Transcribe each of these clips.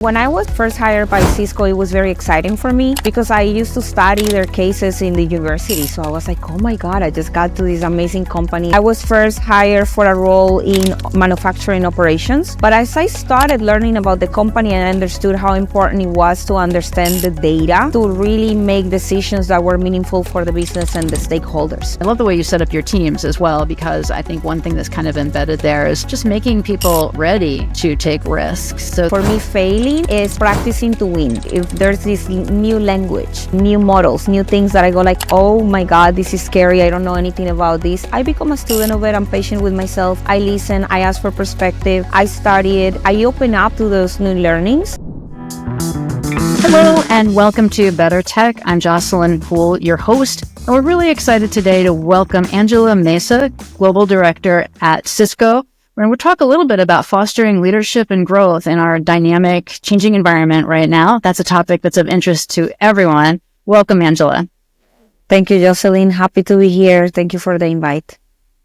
When I was first hired by Cisco, it was very exciting for me because I used to study their cases in the university. So I was like, oh my God, I just got to this amazing company. I was first hired for a role in manufacturing operations. But as I started learning about the company and understood how important it was to understand the data to really make decisions that were meaningful for the business and the stakeholders. I love the way you set up your teams as well, because I think one thing that's kind of embedded there is just making people ready to take risks. So for me, failing is practicing to win. If there's this new language, new models, new things that I go like, oh my God, this is scary, I don't know anything about this, I become a student of it. I'm patient with myself. I listen, I ask for perspective, I study it, I open up to those new learnings. Hello and welcome to BetterTech. I'm Jocelyn Houle, your host, and we're really excited today to welcome Angela Mesa, Global Director at Cisco. And we'll talk a little bit about fostering leadership and growth in our dynamic, changing environment right now. That's a topic that's of interest to everyone. Welcome, Angela. Thank you, Jocelyn. Happy to be here. Thank you for the invite.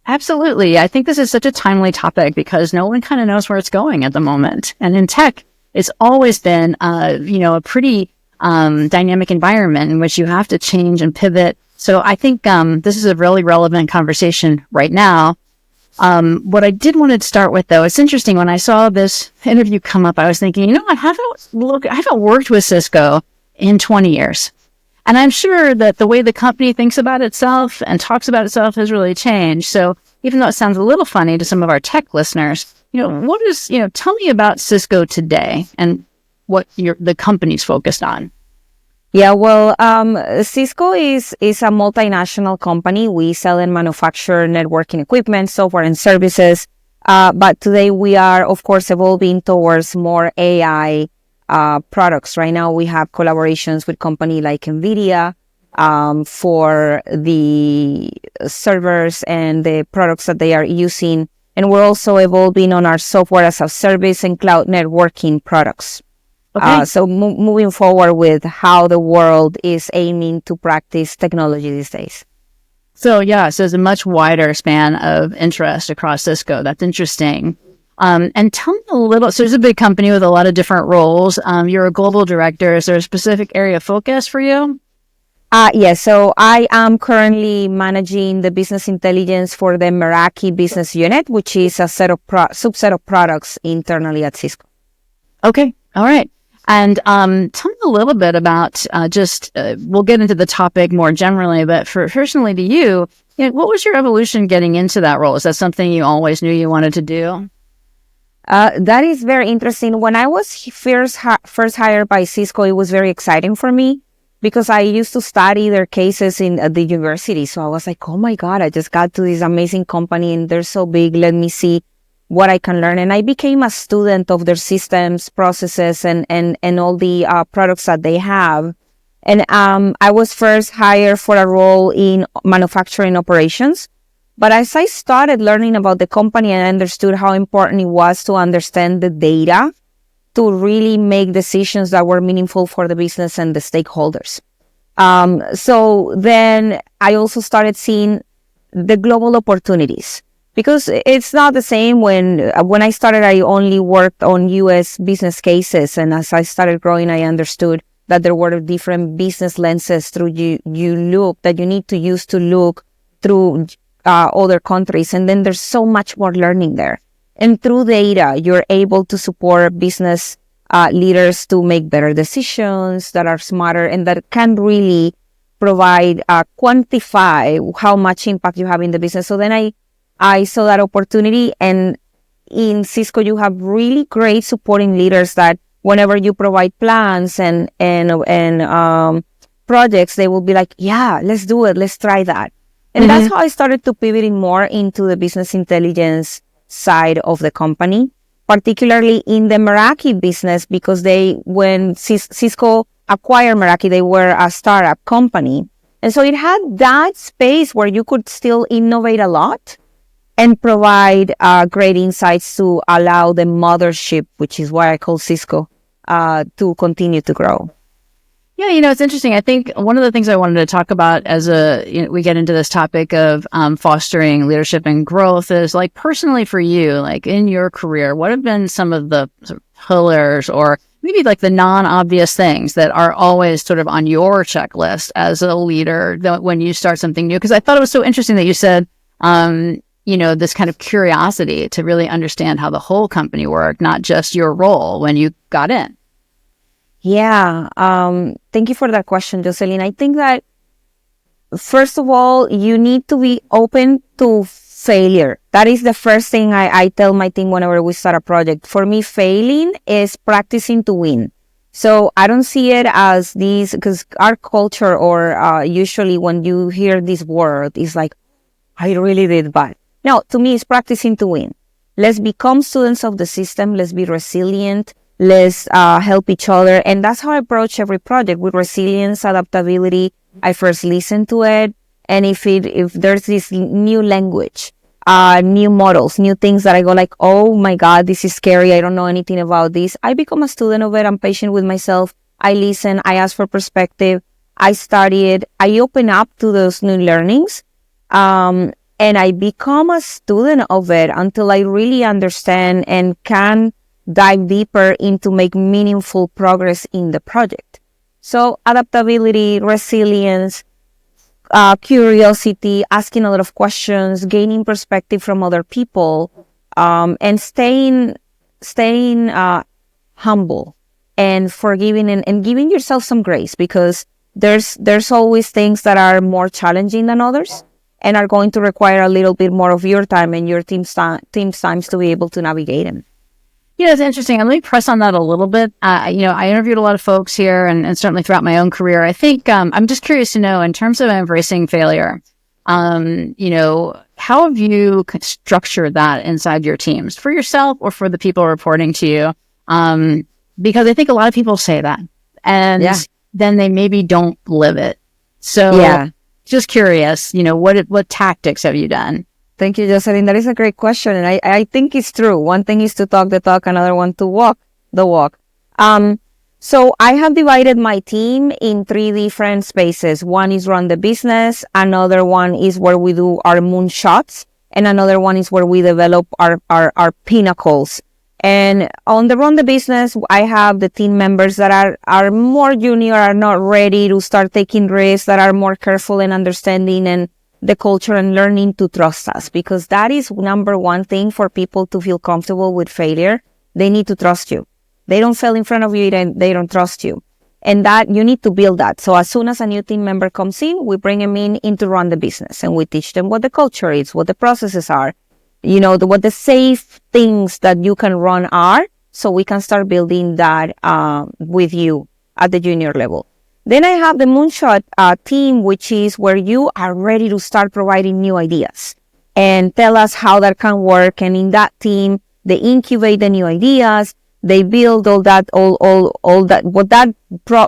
Absolutely. I think this is such a timely topic because no one kind of knows where it's going at the moment. And in tech, it's always been, a pretty dynamic environment in which you have to change and pivot. So I think this is a really relevant conversation right now. What I did want to start with, though, it's interesting. When I saw this interview come up, I was thinking, I haven't worked with Cisco in 20 years. And I'm sure that the way the company thinks about itself and talks about itself has really changed. So even though it sounds a little funny to some of our tech listeners, tell me about Cisco today and what the company's focused on. Yeah, well, Cisco is a multinational company. We sell and manufacture networking equipment, software, and services. But today we are, of course, evolving towards more AI products. Right now we have collaborations with companies like NVIDIA for the servers and the products that they are using. And we're also evolving on our software as a service and cloud networking products. Okay. So moving forward with how the world is aiming to practice technology these days. So there's a much wider span of interest across Cisco. That's interesting. And tell me a little, so there's a big company with a lot of different roles. You're a global director. Is there a specific area of focus for you? Yes. So I am currently managing the business intelligence for the Meraki business unit, which is a subset of products internally at Cisco. Okay. All right. And tell me a little bit about we'll get into the topic more generally, but for personally to you, what was your evolution getting into that role? Is that something you always knew you wanted to do? That is very interesting. When I was first hired by Cisco, it was very exciting for me because I used to study their cases at the university. So I was like, oh my God, I just got to this amazing company and they're so big. Let me see what I can learn. And I became a student of their systems, processes, and all the products that they have. And I was first hired for a role in manufacturing operations. But as I started learning about the company and understood how important it was to understand the data to really make decisions that were meaningful for the business and the stakeholders. So then I also started seeing the global opportunities. Because it's not the same when I started, I only worked on U.S. business cases. And as I started growing, I understood that there were different business lenses through you look that you need to use to look through other countries. And then there's so much more learning there. And through data, you're able to support business leaders to make better decisions that are smarter and that can really provide, quantify how much impact you have in the business. So then I saw that opportunity, and in Cisco, you have really great supporting leaders that whenever you provide plans and projects, they will be like, yeah, let's do it. Let's try that. And that's how I started to pivot more into the business intelligence side of the company, particularly in the Meraki business, because when Cisco acquired Meraki, they were a startup company. And so it had that space where you could still innovate a lot and provide great insights to allow the mothership, which is why I call Cisco, to continue to grow. Yeah, it's interesting. I think one of the things I wanted to talk about as we get into this topic of fostering leadership and growth is like personally for you, like in your career, what have been some of the sort of pillars or maybe like the non-obvious things that are always sort of on your checklist as a leader when you start something new? Because I thought it was so interesting that you said, this kind of curiosity to really understand how the whole company worked, not just your role when you got in. Yeah. Thank you for that question, Jocelyn. I think that first of all, you need to be open to failure. That is the first thing I tell my team whenever we start a project. For me, failing is practicing to win. So I don't see it as these, because our culture or usually when you hear this word, it's like, I really did bad. No, to me, it's practicing to win. Let's become students of the system. Let's be resilient. Let's help each other. And that's how I approach every project, with resilience, adaptability. I first listen to it. And if there's this new language, new models, new things that I go like, oh my God, this is scary. I don't know anything about this. I become a student of it. I'm patient with myself. I listen. I ask for perspective. I study it. I open up to those new learnings. And I become a student of it until I really understand and can dive deeper into make meaningful progress in the project. So adaptability, resilience, curiosity, asking a lot of questions, gaining perspective from other people, and staying humble and forgiving and giving yourself some grace, because there's always things that are more challenging than others and are going to require a little bit more of your time and your team's times to be able to navigate them. Yeah, it's interesting. Let me press on that a little bit. I interviewed a lot of folks here and certainly throughout my own career. I think I'm just curious to know, in terms of embracing failure, how have you structured that inside your teams for yourself or for the people reporting to you? Because I think a lot of people say that and then they maybe don't live it. So just curious, what tactics have you done? Thank you, Jocelyn. That is a great question. And I think it's true. One thing is to talk the talk, another one to walk the walk. So I have divided my team in 3 different spaces. One is run the business. Another one is where we do our moonshots. And another one is where we develop our pinnacles. And on the run the business, I have the team members that are more junior, are not ready to start taking risks, that are more careful and understanding and the culture and learning to trust us, because that is number one thing for people to feel comfortable with failure. They need to trust you. They don't fail in front of you and they don't trust you. And that you need to build that. So as soon as a new team member comes in, we bring them in to run the business and we teach them what the culture is, what the processes are, what the safe things that you can run are, so we can start building that with you at the junior level. Then I have the Moonshot team, which is where you are ready to start providing new ideas and tell us how that can work. And in that team, they incubate the new ideas, they build all that, what that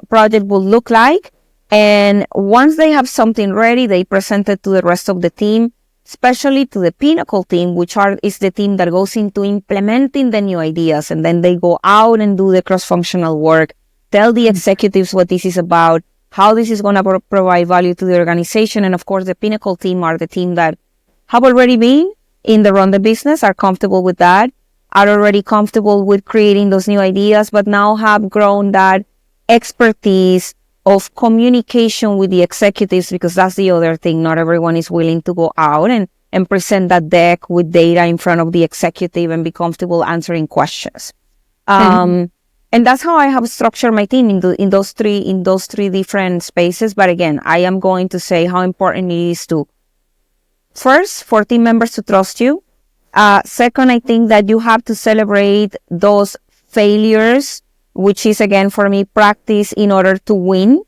project will look like. And once they have something ready, they present it to the rest of the team, especially to the Pinnacle team, which is the team that goes into implementing the new ideas. And then they go out and do the cross-functional work. Tell the executives what this is about, how this is going to provide value to the organization. And of course, the Pinnacle team are the team that have already been in the run the business, are comfortable with that, are already comfortable with creating those new ideas, but now have grown that expertise of communication with the executives, because that's the other thing. Not everyone is willing to go out and present that deck with data in front of the executive and be comfortable answering questions. And that's how I have structured my team in those three different spaces. But again, I am going to say how important it is to, first, for team members to trust you. Second, I think that you have to celebrate those failures, which is, again, for me, practice in order to win,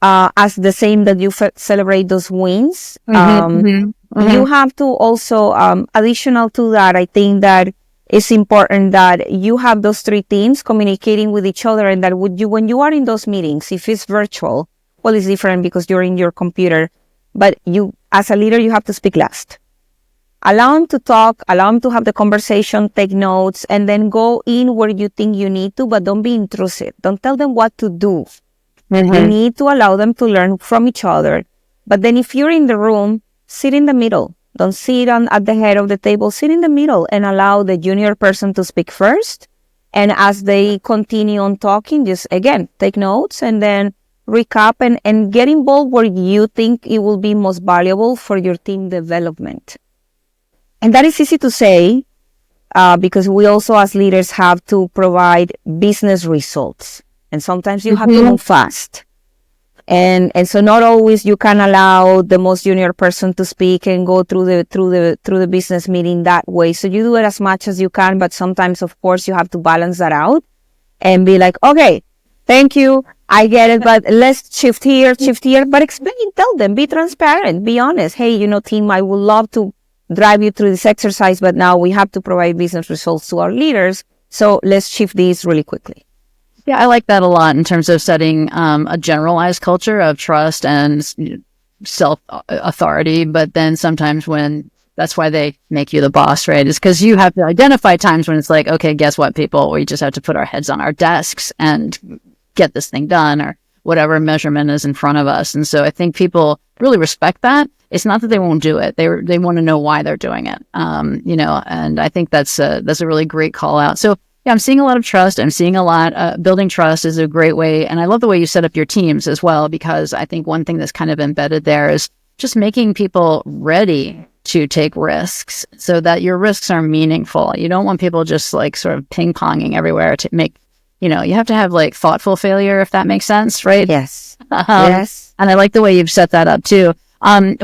as the same that you celebrate those wins. You have to also, additional to that, I think that it's important that you have those 3 teams communicating with each other, and that when you are in those meetings, if it's virtual, well, it's different because you're in your computer, but you, as a leader, you have to speak last. Allow them to talk, allow them to have the conversation, take notes, and then go in where you think you need to, but don't be intrusive. Don't tell them what to do. You need to allow them to learn from each other. But then if you're in the room, sit in the middle. Don't sit at the head of the table. Sit in the middle and allow the junior person to speak first. And as they continue on talking, just again, take notes and then recap and get involved where you think it will be most valuable for your team development. And that is easy to say because we also as leaders have to provide business results. And sometimes you have to move fast. And so not always you can allow the most junior person to speak and go through the business meeting that way. So you do it as much as you can, but sometimes of course you have to balance that out and be like, okay, thank you, I get it, but let's shift here, but explain, tell them, be transparent, be honest. Hey, team, I would love to drive you through this exercise, but now we have to provide business results to our leaders. So let's shift these really quickly. Yeah, I like that a lot in terms of setting a generalized culture of trust and self-authority. But then sometimes that's why they make you the boss, right? Is because you have to identify times when it's like, okay, guess what, people? We just have to put our heads on our desks and get this thing done or whatever measurement is in front of us. And so I think people really respect that. It's not that they won't do it. They want to know why they're doing it. And I think that's a really great call out. So yeah, I'm seeing a lot of trust. I'm seeing a lot. Building trust is a great way. And I love the way you set up your teams as well, because I think one thing that's kind of embedded there is just making people ready to take risks so that your risks are meaningful. You don't want people just like sort of ping-ponging everywhere to make, you have to have like thoughtful failure, if that makes sense, right? Yes. Yes. And I like the way you've set that up too. I'm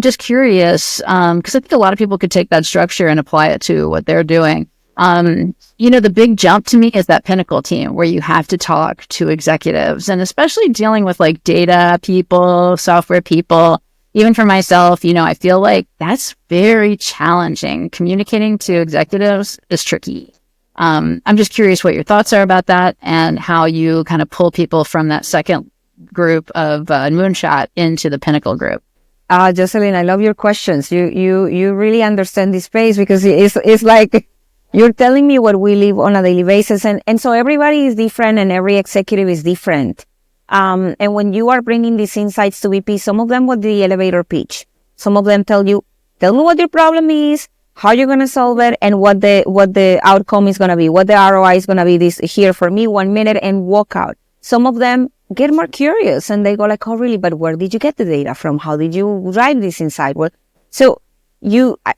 just curious, because I think a lot of people could take that structure and apply it to what they're doing. The big jump to me is that pinnacle team where you have to talk to executives, and especially dealing with like data people, software people. Even for myself, I feel like that's very challenging. Communicating to executives is tricky. I'm just curious what your thoughts are about that and how you kind of pull people from that second group of moonshot into the pinnacle group. Jocelyn, I love your questions. You really understand this space because it's like you're telling me what we live on a daily basis. And so everybody is different and every executive is different. And when you are bringing these insights to VP, some of them with the elevator pitch, some of them tell me what your problem is, how you're going to solve it, and what the outcome is going to be, what the ROI is going to be this here for me, 1 minute, and walk out. Some of them get more curious and they go like, oh, really? But where did you get the data from? How did you drive this insight? Well, so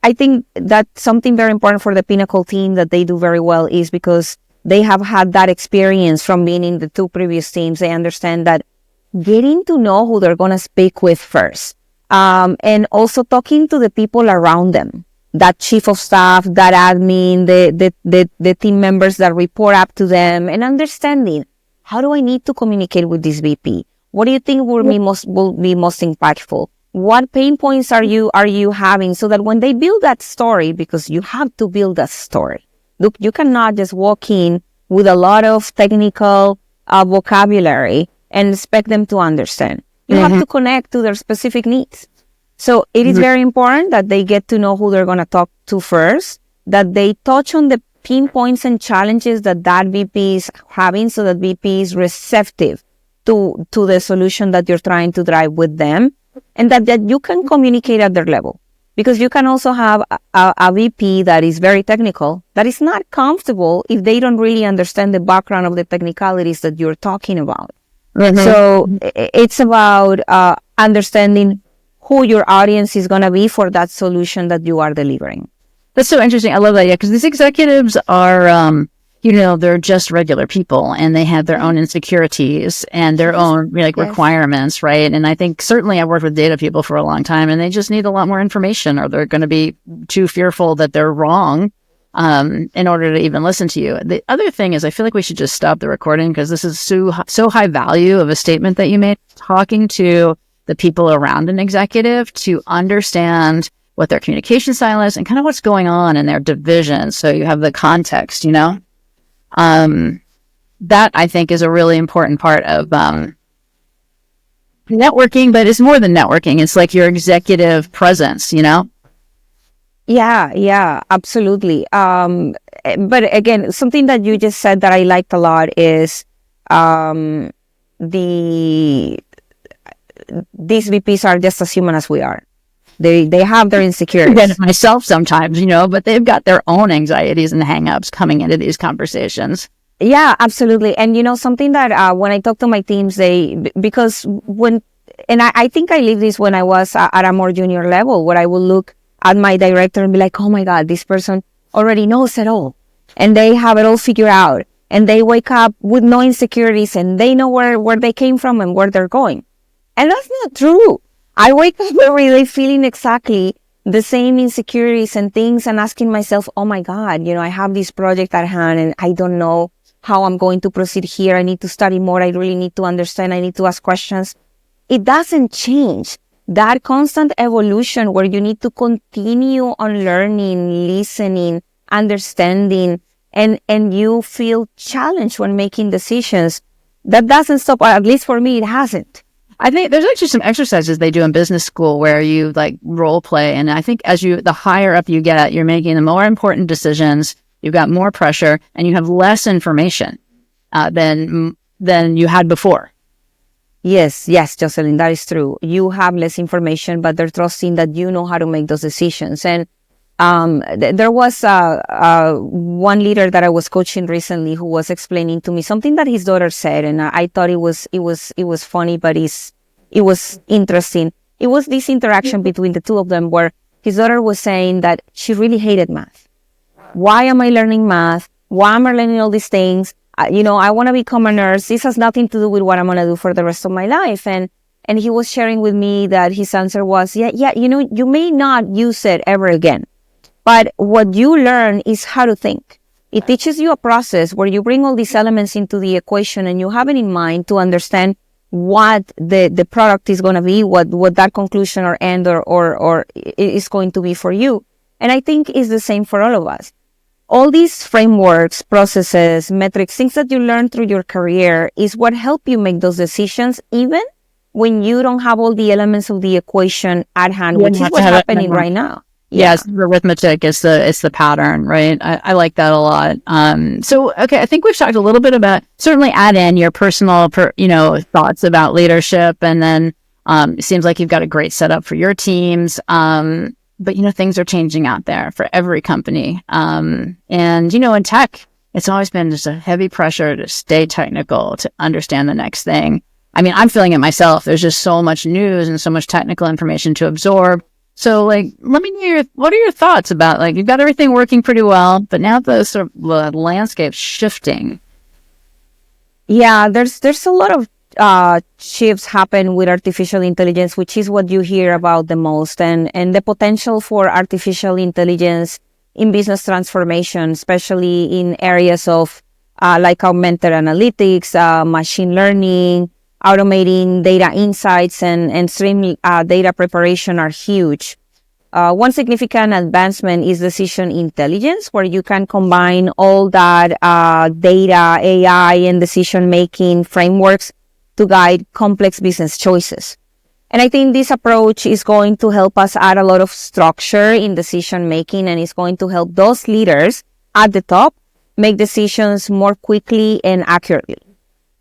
I think that's something very important for the Pinnacle team that they do very well is because they have had that experience from being in the two previous teams. They understand that getting to know who they're going to speak with first, and also talking to the people around them, that chief of staff, that admin, the team members that report up to them, and understanding how do I need to communicate with this VP? What do you think will be most impactful? What pain points are you having so that when they build that story, because you have to build that story. Look, you cannot just walk in with a lot of technical vocabulary and expect them to understand. You have to connect to their specific needs. So it is very important that they get to know who they're going to talk to first, that they touch on the pinpoints and challenges that VP is having so that VP is receptive to the solution that you're trying to drive with them, and that you can communicate at their level. Because you can also have a VP that is very technical, that is not comfortable if they don't really understand the background of the technicalities that you're talking about. So it's about understanding who your audience is going to be for that solution that you are delivering. That's so interesting. I love that. Yeah, because these executives are, they're just regular people and they have their own insecurities and their own requirements, right? And I think certainly I've worked with data people for a long time and they just need a lot more information or they're going to be too fearful that they're wrong in order to even listen to you. The other thing is I feel like we should just stop the recording because this is so high value of a statement that you made, talking to the people around an executive to understand what their communication style is and kind of what's going on in their division. So you have the context, that I think is a really important part of networking, but it's more than networking. It's like your executive presence, Yeah, absolutely. But again, something that you just said that I liked a lot is these VPs are just as human as we are. They have their I get insecurities. it myself sometimes, but they've got their own anxieties and hangups coming into these conversations. Yeah, absolutely. And something that when I talk to my teams, because I think I lived this when I was at a more junior level, where I would look at my director and be like, oh my God, this person already knows it all. And they have it all figured out. And they wake up with no insecurities, and they know where they came from and where they're going. And that's not true. I wake up every day feeling exactly the same insecurities and things, and asking myself, oh my God, I have this project at hand and I don't know how I'm going to proceed here. I need to study more. I really need to understand. I need to ask questions. It doesn't change. That constant evolution where you need to continue on learning, listening, understanding, and you feel challenged when making decisions. That doesn't stop. At least for me, it hasn't. I think there's actually some exercises they do in business school where you like role play. And I think the higher up you get, you're making the more important decisions. You've got more pressure and you have less information than you had before. Yes, Jocelyn, that is true. You have less information, but they're trusting that you know how to make those decisions. And there was one leader that I was coaching recently who was explaining to me something that his daughter said, and I thought it was funny, but it was interesting. It was this interaction between the two of them where his daughter was saying that she really hated math. Why am I learning math? Why am I learning all these things? I want to become a nurse. This has nothing to do with what I'm going to do for the rest of my life. And he was sharing with me that his answer was, you may not use it ever again. But what you learn is how to think. It teaches you a process where you bring all these elements into the equation and you have it in mind to understand what the product is going to be, what that conclusion or end or is going to be for you. And I think it's the same for all of us. All these frameworks, processes, metrics, things that you learn through your career is what help you make those decisions, even when you don't have all the elements of the equation at hand, which is what's happening right now. Yes, arithmetic is the pattern, right? I like that a lot. So, okay, I think we've talked a little bit about, certainly add in your personal, thoughts about leadership. And then it seems like you've got a great setup for your teams. But, things are changing out there for every company. And, in tech, it's always been just a heavy pressure to stay technical, to understand the next thing. I mean, I'm feeling it myself. There's just so much news and so much technical information to absorb. So, let me know what are your thoughts about, you've got everything working pretty well, but now the sort of the landscape's shifting. Yeah, there's a lot of shifts happen with artificial intelligence, which is what you hear about the most, and the potential for artificial intelligence in business transformation, especially in areas of like augmented analytics, machine learning, automating data insights, and streaming data preparation are huge. One significant advancement is decision intelligence, where you can combine all that data, AI, and decision-making frameworks to guide complex business choices. And I think this approach is going to help us add a lot of structure in decision-making, and it's going to help those leaders at the top make decisions more quickly and accurately.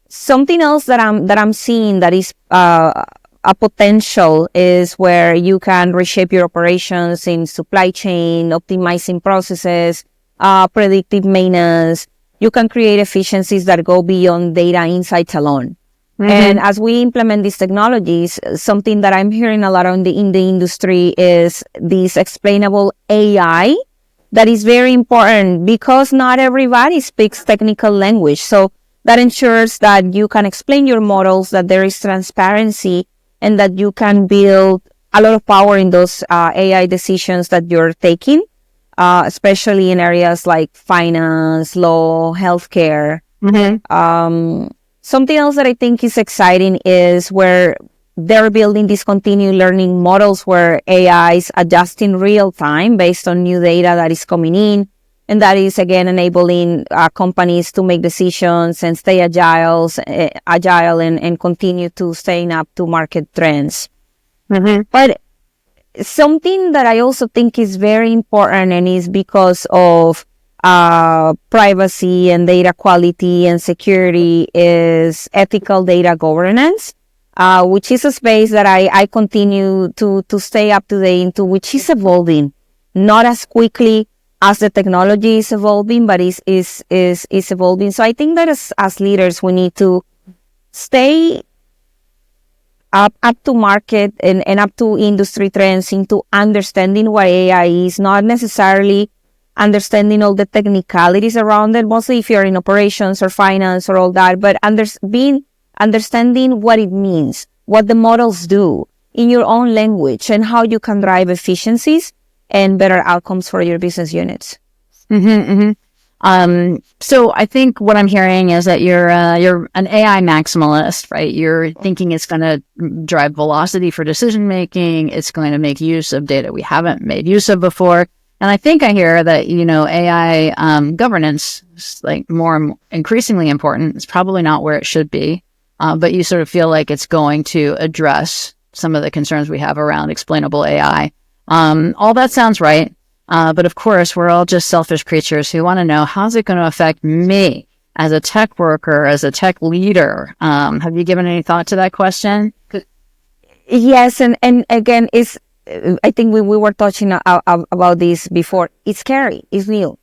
Something else that I'm seeing that is a potential is where you can reshape your operations in supply chain, optimizing processes, predictive maintenance. You can create efficiencies that go beyond data insights alone. Mm-hmm. And as we implement these technologies, something that I'm hearing a lot in the industry is this explainable AI that is very important because not everybody speaks technical language. So that ensures that you can explain your models, that there is transparency, and that you can build a lot of power in those AI decisions that you're taking, especially in areas like finance, law, healthcare. Mm-hmm. Something else that I think is exciting is where they're building these continued learning models where AI is adjusting real time based on new data that is coming in. And that is, again, enabling companies to make decisions and stay agile and continue to staying up to market trends. Mm-hmm. But something that I also think is very important, and is because of privacy and data quality and security is ethical data governance, which is a space that I continue to stay up to date into, which is evolving, not as quickly as the technology is evolving, but is evolving. So I think that as leaders, we need to stay up to market and up to industry trends into understanding what AI is, not necessarily understanding all the technicalities around it, mostly if you're in operations or finance or all that, but understanding what it means, what the models do in your own language, and how you can drive efficiencies and better outcomes for your business units. So I think what I'm hearing is that you're an AI maximalist, right? You're thinking it's going to drive velocity for decision making. It's going to make use of data we haven't made use of before. And I think I hear that, AI governance is like more increasingly important. It's probably not where it should be, but you sort of feel like it's going to address some of the concerns we have around explainable AI. All that sounds right. But of course, we're all just selfish creatures who want to know, how's it going to affect me as a tech worker, as a tech leader? Have you given any thought to that question? Yes. And again, I think we were touching about this before. It's scary. It's new.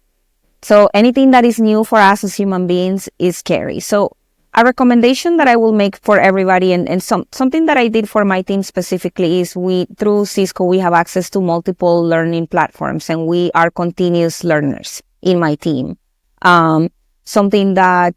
So anything that is new for us as human beings is scary. So a recommendation that I will make for everybody, and something that I did for my team specifically, is through Cisco, we have access to multiple learning platforms, and we are continuous learners in my team. Something that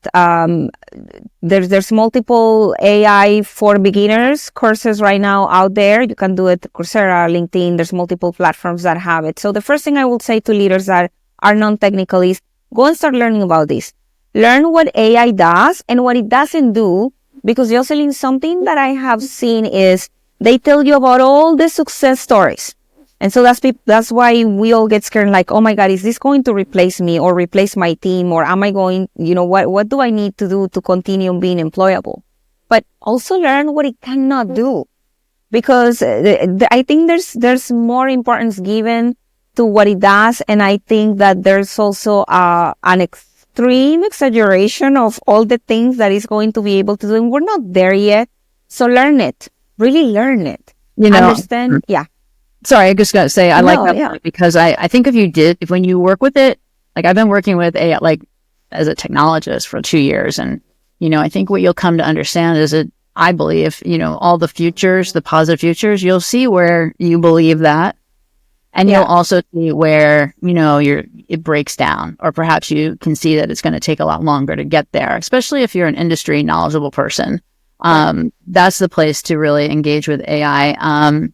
there's multiple AI for beginners courses right now out there. You can do it Coursera, LinkedIn. There's multiple platforms that have it. So the first thing I will say to leaders that are non-technical is go and start learning about this. Learn what AI does and what it doesn't do, because Jocelyn, something that I have seen is they tell you about all the success stories. And so that's why we all get scared, like, oh my God, is this going to replace me or replace my team? Or am I going, what do I need to do to continue being employable? But also learn what it cannot do, because I think there's more importance given to what it does. And I think that there's also an extreme exaggeration of all the things that it's going to be able to do. And we're not there yet. So learn it, really learn it. Understand. Yeah. Sorry, I just got to say, I like that point, because I think if when you work with it, like I've been working with AI, like as a technologist for 2 years. And, I think what you'll come to understand is that I believe, all the futures, the positive futures, you'll see where you believe that. And you'll also see where, it breaks down, or perhaps you can see that it's going to take a lot longer to get there, especially if you're an industry knowledgeable person. That's the place to really engage with AI.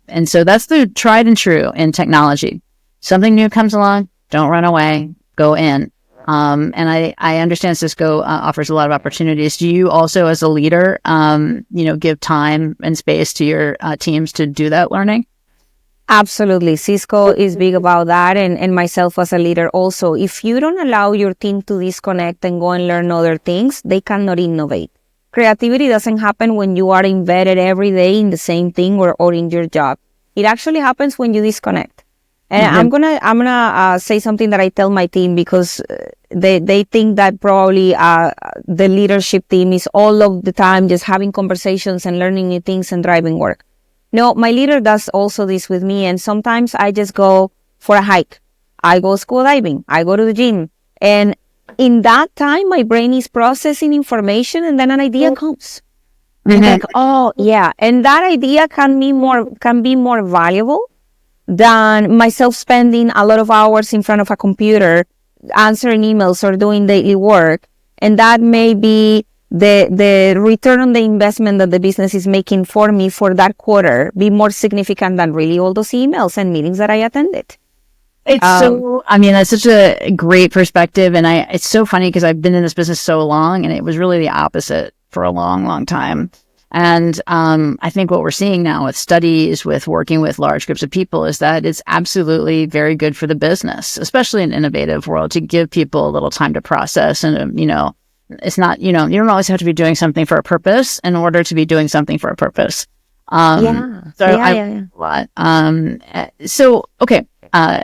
And so that's the tried and true in technology. Something new comes along, don't run away, go in. And I understand Cisco offers a lot of opportunities. Do you also, as a leader, give time and space to your teams to do that learning? Absolutely. Cisco is big about that, and myself as a leader also. If you don't allow your team to disconnect and go and learn other things, they cannot innovate. Creativity doesn't happen when you are embedded every day in the same thing or in your job. It actually happens when you disconnect. And I'm gonna say something that I tell my team, because they think that probably the leadership team is all of the time just having conversations and learning new things and driving work. No, my leader does also this with me, and sometimes I just go for a hike. I go scuba diving. I go to the gym, and in that time, my brain is processing information, and then an idea comes. Like, oh yeah, and that idea can be more valuable than myself spending a lot of hours in front of a computer answering emails or doing daily work. And that may be the return on the investment that the business is making for me for that quarter be more significant than really all those emails and meetings that I attended. It's that's such a great perspective. And it's so funny because I've been in this business so long, and it was really the opposite for a long, long time. And I think what we're seeing now with studies, with working with large groups of people, is that it's absolutely very good for the business, especially in an innovative world, to give people a little time to process. And, it's not, you don't always have to be doing something for a purpose in order to be doing something for a purpose. So okay.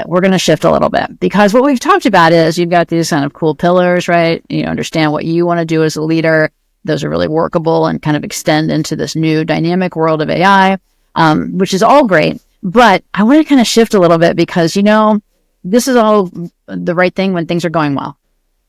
we're going to shift a little bit, because what we've talked about is you've got these kind of cool pillars, right? You understand what you want to do as a leader. Those are really workable and kind of extend into this new dynamic world of AI, which is all great. But I want to kind of shift a little bit because, this is all the right thing when things are going well.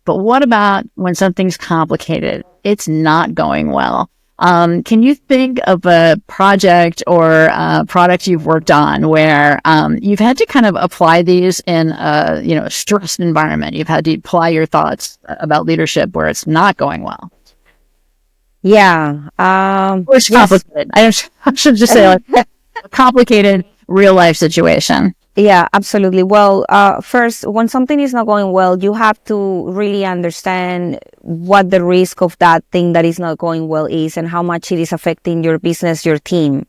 But what about when something's complicated? It's not going well. Can you think of a project or a product you've worked on where you've had to kind of apply these in a stressed environment? You've had to apply your thoughts about leadership where it's not going well. Yeah. Or it's complicated. I should just say like a complicated real life situation. Yeah, absolutely. Well, first, when something is not going well, you have to really understand what the risk of that thing that is not going well is and how much it is affecting your business, your team.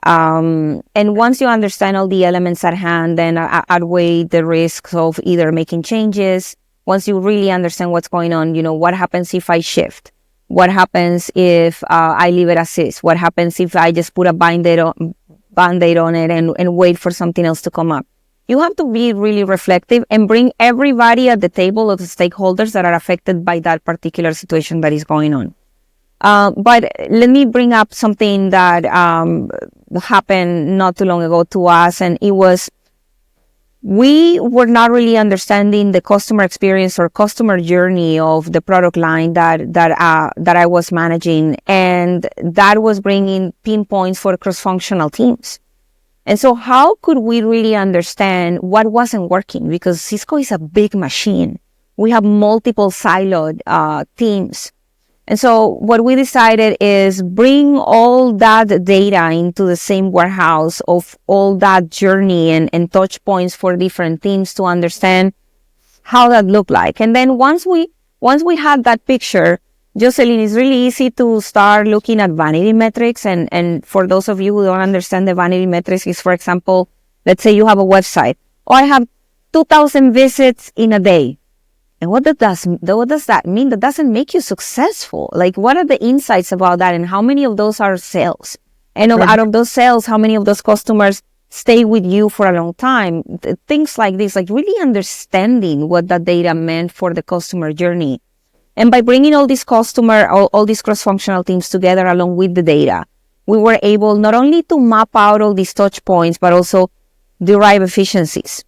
And once you understand all the elements at hand, then outweigh the risks of either making changes. Once you really understand what's going on, what happens if I shift? What happens if I leave it as is? What happens if I just put a Band-Aid on it and wait for something else to come up? You have to be really reflective and bring everybody at the table of the stakeholders that are affected by that particular situation that is going on. But let me bring up something that happened not too long ago to us, and it was we were not really understanding the customer experience or customer journey of the product line that I was managing, and that was bringing pinpoints for cross-functional teams. And so how could we really understand what wasn't working? Because Cisco is a big machine. We have multiple siloed teams. And so what we decided is bring all that data into the same warehouse of all that journey and touch points for different teams to understand how that looked like. And then once we had that picture, Jocelyn, it's really easy to start looking at vanity metrics. And for those of you who don't understand, the vanity metrics is, for example, let's say you have a website. Oh, I have 2,000 visits in a day. And what does that mean? That doesn't make you successful. Like, what are the insights about that? And how many of those are sales? And out of those sales, how many of those customers stay with you for a long time? Things like this, like really understanding what that data meant for the customer journey. And by bringing all these all these cross-functional teams together along with the data, we were able not only to map out all these touch points, but also derive efficiencies,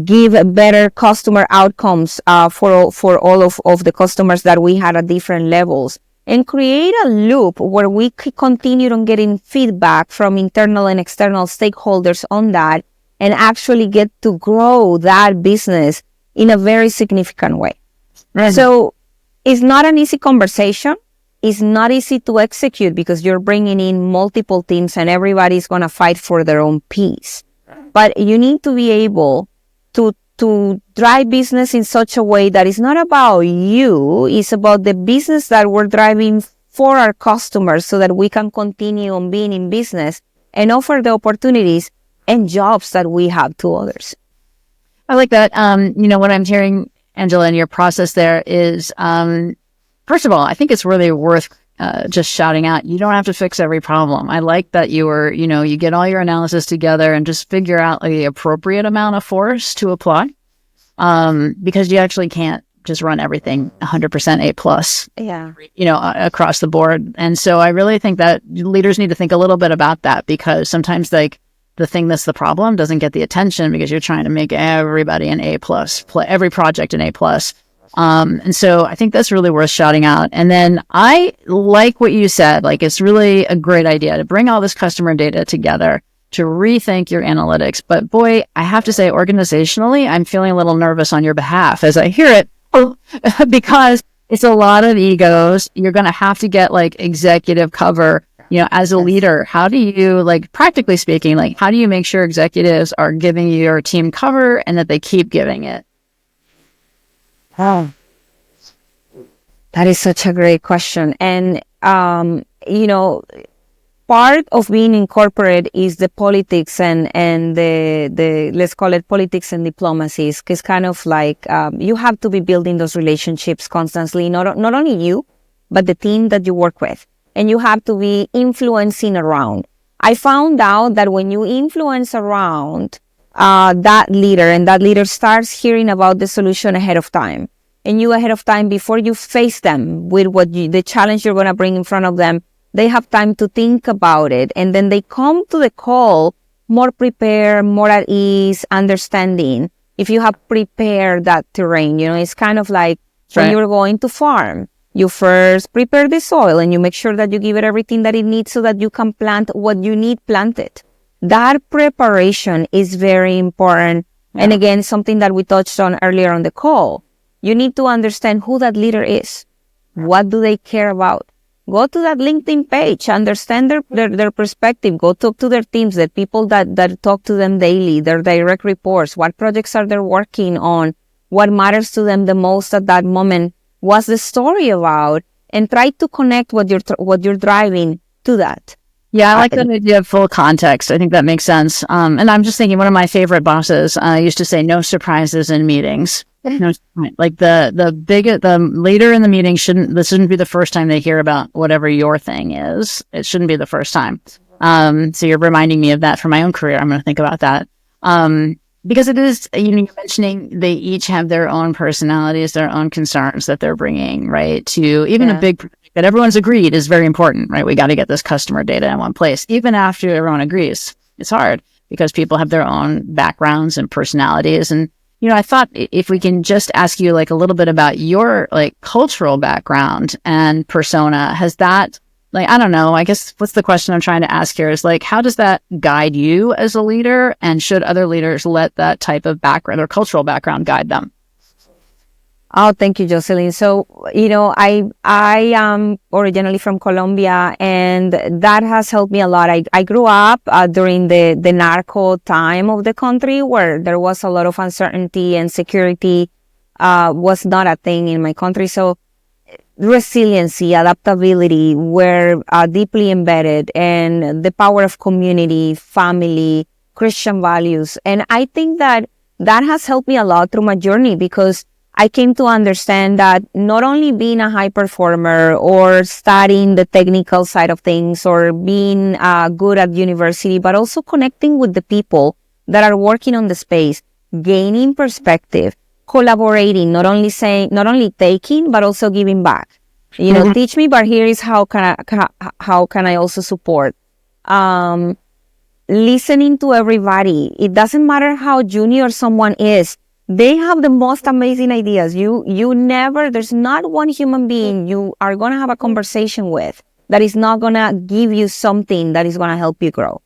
give better customer outcomes for all of the customers that we had at different levels, and create a loop where we could continue on getting feedback from internal and external stakeholders on that and actually get to grow that business in a very significant way. Right. So it's not an easy conversation. It's not easy to execute because you're bringing in multiple teams and everybody's going to fight for their own piece. But you need to be able to drive business in such a way that it's not about you, it's about the business that we're driving for our customers so that we can continue on being in business and offer the opportunities and jobs that we have to others. I like that. What I'm hearing, Angela, in your process there is, first of all, I think it's really worth just shouting out, you don't have to fix every problem. I like that you get all your analysis together and just figure out the appropriate amount of force to apply, because you actually can't just run everything 100% A plus, across the board. And so I really think that leaders need to think a little bit about that, because sometimes like the thing that's the problem doesn't get the attention because you're trying to make everybody an A plus, every project an A plus. And so I think that's really worth shouting out. And then I like what you said, like it's really a great idea to bring all this customer data together to rethink your analytics. But boy, I have to say organizationally, I'm feeling a little nervous on your behalf as I hear it, because it's a lot of egos. You're going to have to get like executive cover, as a leader. How do you, like, practically speaking, like, how do you make sure executives are giving your team cover and that they keep giving it? Oh, that is such a great question. And, part of being in corporate is the politics and the let's call it politics and diplomacy. It's kind of like, you have to be building those relationships constantly, not only you, but the team that you work with. And you have to be influencing around. I found out that when you influence around, that leader, and that leader starts hearing about the solution ahead of time. And you ahead of time, before you face them with the challenge you're going to bring in front of them, they have time to think about it. And then they come to the call more prepared, more at ease, understanding. If you have prepared that terrain, it's kind of like when you're going to farm. You first prepare the soil and you make sure that you give it everything that it needs so that you can plant what you need planted. That preparation is very important. Yeah. And again, something that we touched on earlier on the call. You need to understand who that leader is. What do they care about? Go to that LinkedIn page, understand their perspective, go talk to their teams, the people that talk to them daily, their direct reports, what projects are they working on, what matters to them the most at that moment, what's the story about, and try to connect what you're driving to that. Yeah, I like that idea of full context. I think that makes sense. And I'm just thinking, one of my favorite bosses used to say, "No surprises in meetings." No, like the leader in the meeting shouldn't be the first time they hear about whatever your thing is. It shouldn't be the first time. So you're reminding me of that for my own career. I'm going to think about that. Because it is, you're mentioning they each have their own personalities, their own concerns that they're bringing, right? To even a big project that everyone's agreed is very important, right? We got to get this customer data in one place. Even after everyone agrees, it's hard because people have their own backgrounds and personalities. And, I thought if we can just ask you like a little bit about your like cultural background and persona, has that, like, I don't know, I guess what's the question I'm trying to ask here is like, how does that guide you as a leader? And should other leaders let that type of background or cultural background guide them? Oh, thank you, Jocelyn. So, I am originally from Colombia, and that has helped me a lot. I grew up during the narco time of the country, where there was a lot of uncertainty and security was not a thing in my country. So resiliency, adaptability were deeply embedded, and the power of community, family, Christian values. And I think that has helped me a lot through my journey, because I came to understand that not only being a high performer or studying the technical side of things or being good at university, but also connecting with the people that are working on the space, gaining perspective, collaborating, not only taking, but also giving back. Teach me, but here is how can I also support. Listening to everybody. It doesn't matter how junior someone is. They have the most amazing ideas. There's not one human being you are going to have a conversation with that is not going to give you something that is going to help you grow.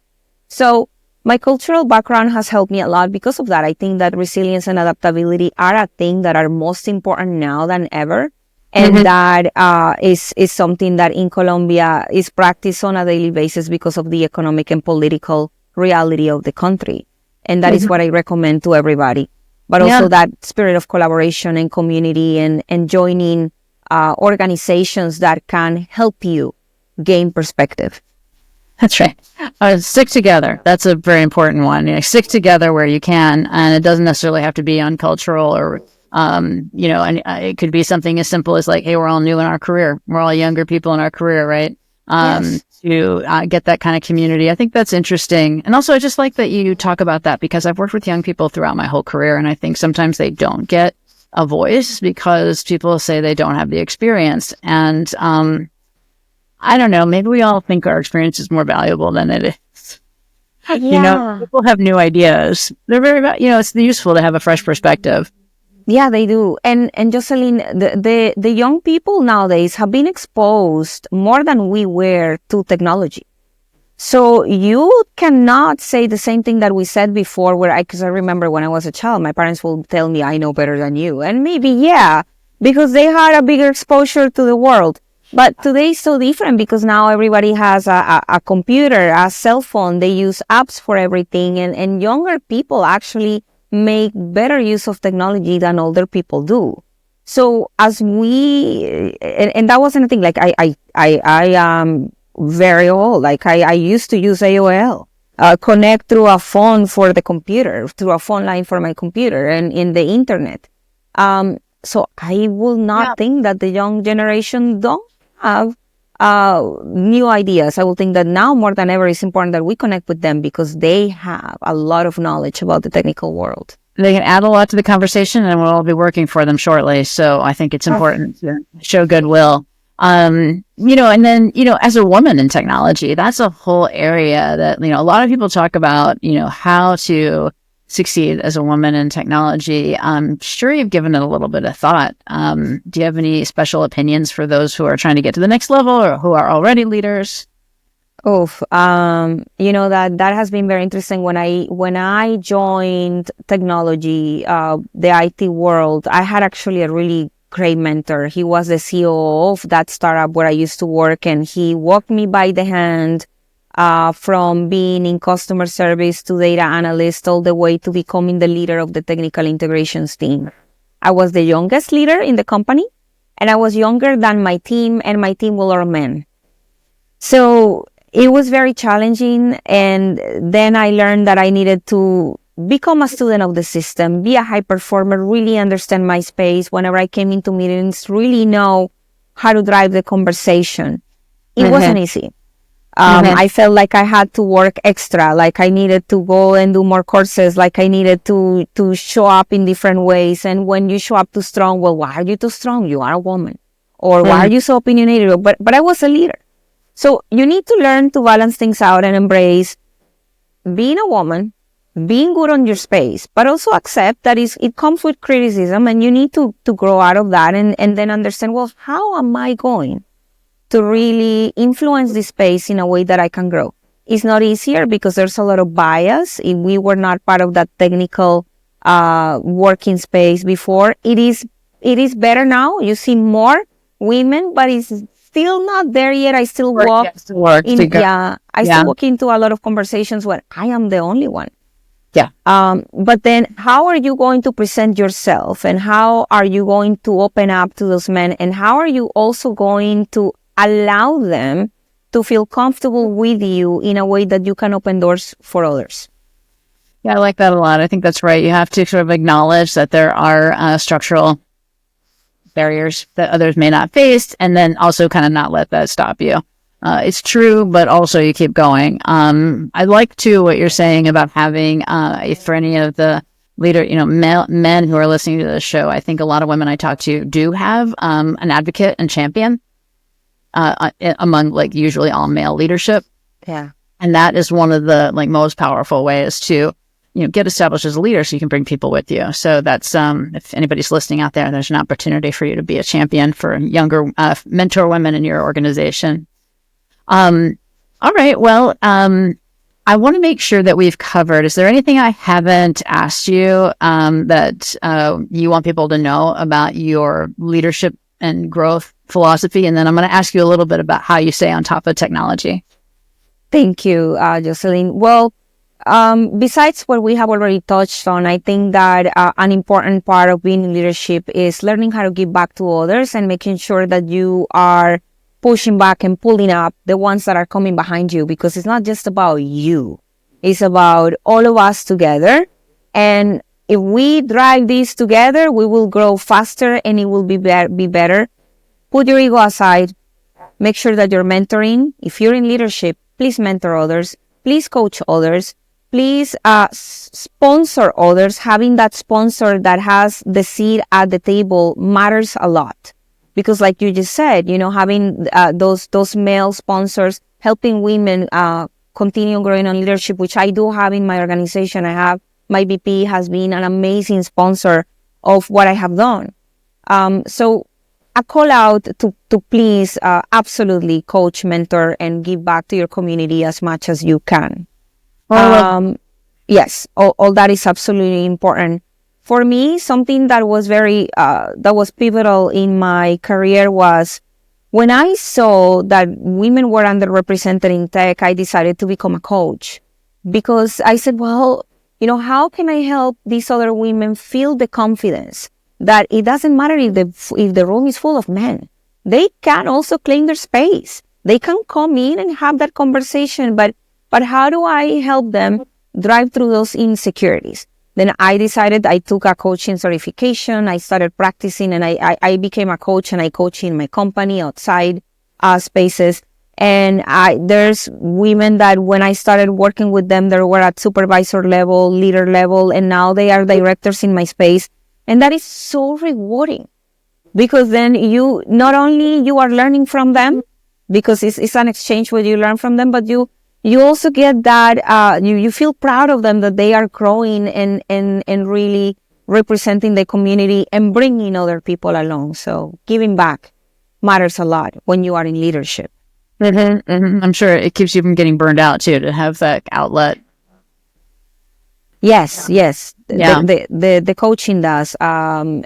So my cultural background has helped me a lot because of that. I think that resilience and adaptability are a thing that are most important now than ever. And that is something that in Colombia is practiced on a daily basis because of the economic and political reality of the country. And that is what I recommend to everybody. But also that spirit of collaboration and community and joining organizations that can help you gain perspective. That's right. Stick together. That's a very important one. Stick together where you can, and it doesn't necessarily have to be on cultural or, and it could be something as simple as like, hey, we're all new in our career. We're all younger people in our career, right? To get that kind of community. I think that's interesting. And also, I just like that you talk about that, because I've worked with young people throughout my whole career, and I think sometimes they don't get a voice because people say they don't have the experience. And I don't know, maybe we all think our experience is more valuable than it is. People have new ideas. They're very, it's useful to have a fresh perspective. Yeah, they do. And Jocelyn, the young people nowadays have been exposed more than we were to technology. So you cannot say the same thing that we said before, because I remember when I was a child, my parents will tell me I know better than you. And maybe, because they had a bigger exposure to the world. But today is so different, because now everybody has a computer, a cell phone. They use apps for everything. And younger people actually make better use of technology than older people do. So as and that wasn't a thing, like I am very old. Like I used to use AOL, connect through a phone for the computer, through a phone line for my computer and in the internet. So I will not think that the young generation don't have new ideas. I will think that now more than ever, it's important that we connect with them because they have a lot of knowledge about the technical world. They can add a lot to the conversation, and we'll all be working for them shortly. So I think it's important to show goodwill. And then, as a woman in technology, that's a whole area that, a lot of people talk about, how to succeed as a woman in technology. I'm sure you've given it a little bit of thought. Do you have any special opinions for those who are trying to get to the next level or who are already leaders? That has been very interesting. When I joined technology, the IT world, I had actually a really great mentor. He was the CEO of that startup where I used to work, and he walked me by the hand from being in customer service to data analyst all the way to becoming the leader of the technical integrations team. I was the youngest leader in the company, and I was younger than my team, and my team were all men. So it was very challenging, and then I learned that I needed to become a student of the system, be a high performer, really understand my space. Whenever I came into meetings, really know how to drive the conversation. It wasn't easy. I felt like I had to work extra, like I needed to go and do more courses, like I needed to show up in different ways. And when you show up too strong, well, why are you too strong? You are a woman. Or why are you so opinionated? But I was a leader. So you need to learn to balance things out and embrace being a woman, being good on your space, but also accept that it comes with criticism, and you need to grow out of that and then understand, well, how am I going to really influence this space in a way that I can grow? It's not easier because there's a lot of bias. If we were not part of that technical working space before, it is better now. You see more women, but it's still not there yet. I still walk still walk into a lot of conversations where I am the only one. Yeah. But then how are you going to present yourself, and how are you going to open up to those men, and how are you also going to allow them to feel comfortable with you in a way that you can open doors for others? Yeah, I like that a lot. I think that's right. You have to sort of acknowledge that there are structural barriers that others may not face, and then also kind of not let that stop you. It's true, but also you keep going. I like too what you're saying about having, for any of the men who are listening to this show, I think a lot of women I talk to do have an advocate and champion among usually all male leadership. Yeah. And that is one of the most powerful ways to get established as a leader, so you can bring people with you. So that's, if anybody's listening out there, there's an opportunity for you to be a champion for younger, mentor women in your organization. All right. Well, I want to make sure that we've covered, is there anything I haven't asked you, that, you want people to know about your leadership and growth philosophy? And then I'm going to ask you a little bit about how you stay on top of technology. Thank you, Jocelyn. Well, besides what we have already touched on, I think that an important part of being in leadership is learning how to give back to others and making sure that you are pushing back and pulling up the ones that are coming behind you, because it's not just about you. It's about all of us together. And if we drive this together, we will grow faster and it will be better. Put your ego aside. Make sure that you're mentoring. If you're in leadership, please mentor others. Please coach others. Please sponsor others. Having that sponsor that has the seat at the table matters a lot. Because like you just said, having those male sponsors, helping women continue growing on leadership, which I do have in my organization. My VP has been an amazing sponsor of what I have done. So a call out to please absolutely coach, mentor, and give back to your community as much as you can. Yes, all that is absolutely important. For me, something that was that was pivotal in my career was when I saw that women were underrepresented in tech, I decided to become a coach, because I said, well, how can I help these other women feel the confidence that it doesn't matter if the room is full of men. They can also claim their space. They can come in and have that conversation, but how do I help them drive through those insecurities? Then I decided, I took a coaching certification. I started practicing, and I became a coach, and I coach in my company outside. spaces. And there's women that when I started working with them, they were at supervisor level, leader level, and now they are directors in my space. And that is so rewarding, because then you not only you are learning from them, because it's an exchange where you learn from them, but you also get that you feel proud of them, that they are growing and really representing the community and bringing other people along. So giving back matters a lot when you are in leadership. I'm sure it keeps you from getting burned out too, to have that outlet. Yes. Yeah. The coaching does. And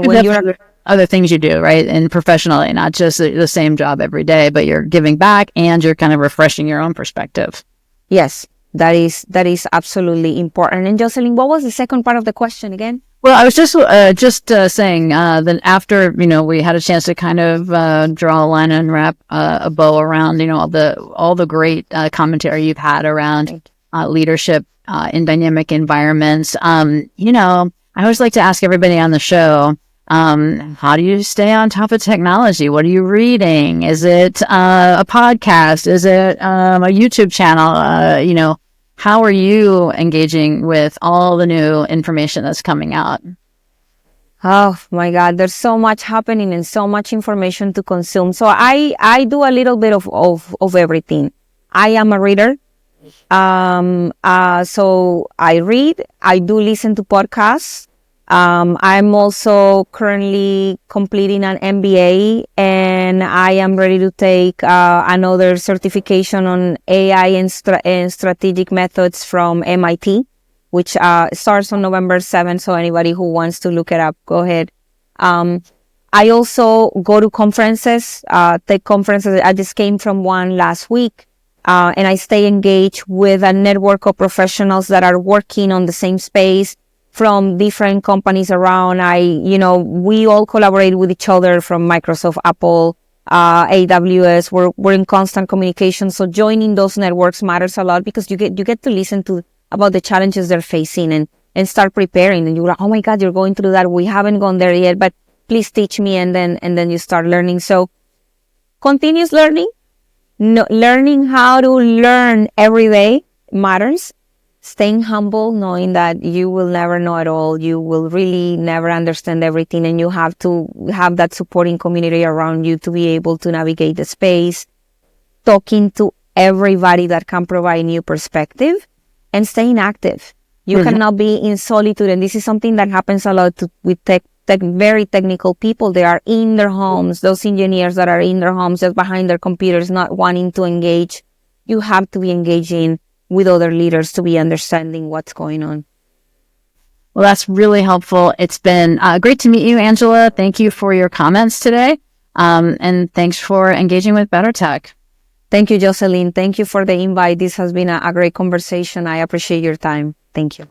when you're other things you do, right? And professionally, not just the same job every day, but you're giving back and you're kind of refreshing your own perspective. Yes, that is absolutely important. And Jocelyn, what was the second part of the question again? Well, I was just saying that after we had a chance to kind of draw a line and wrap a bow around all the great commentary you've had around leadership in dynamic environments. I always like to ask everybody on the show, how do you stay on top of technology? What are you reading? Is it a podcast? Is it a YouTube channel? How are you engaging with all the new information that's coming out? Oh my God, there's so much happening and so much information to consume. So I do a little bit of everything. I am a reader. So I read, I do listen to podcasts. I'm also currently completing an MBA, and I am ready to take another certification on AI and strategic methods from MIT, which starts on November 7th. So anybody who wants to look it up, go ahead. I also go to conferences, tech conferences. I just came from one last week, and I stay engaged with a network of professionals that are working on the same space from different companies around. We all collaborate with each other, from Microsoft, Apple, AWS. We're in constant communication. So joining those networks matters a lot, because you get to listen to about the challenges they're facing and start preparing. And you're like, oh my God, you're going through that. We haven't gone there yet, but please teach me. And then you start learning. So continuous learning, learning how to learn every day matters. Staying humble, knowing that you will never know it all. You will really never understand everything, and you have to have that supporting community around you to be able to navigate the space. Talking to everybody that can provide new perspective, and staying active. You cannot be in solitude, and this is something that happens a lot with very technical people. They are in their homes, those engineers that are in their homes, just behind their computers, not wanting to engage. You have to be engaging with other leaders to be understanding what's going on. Well, that's really helpful. It's been great to meet you, Angela. Thank you for your comments today. And thanks for engaging with BetterTech. Thank you, Jocelyn. Thank you for the invite. This has been a great conversation. I appreciate your time. Thank you.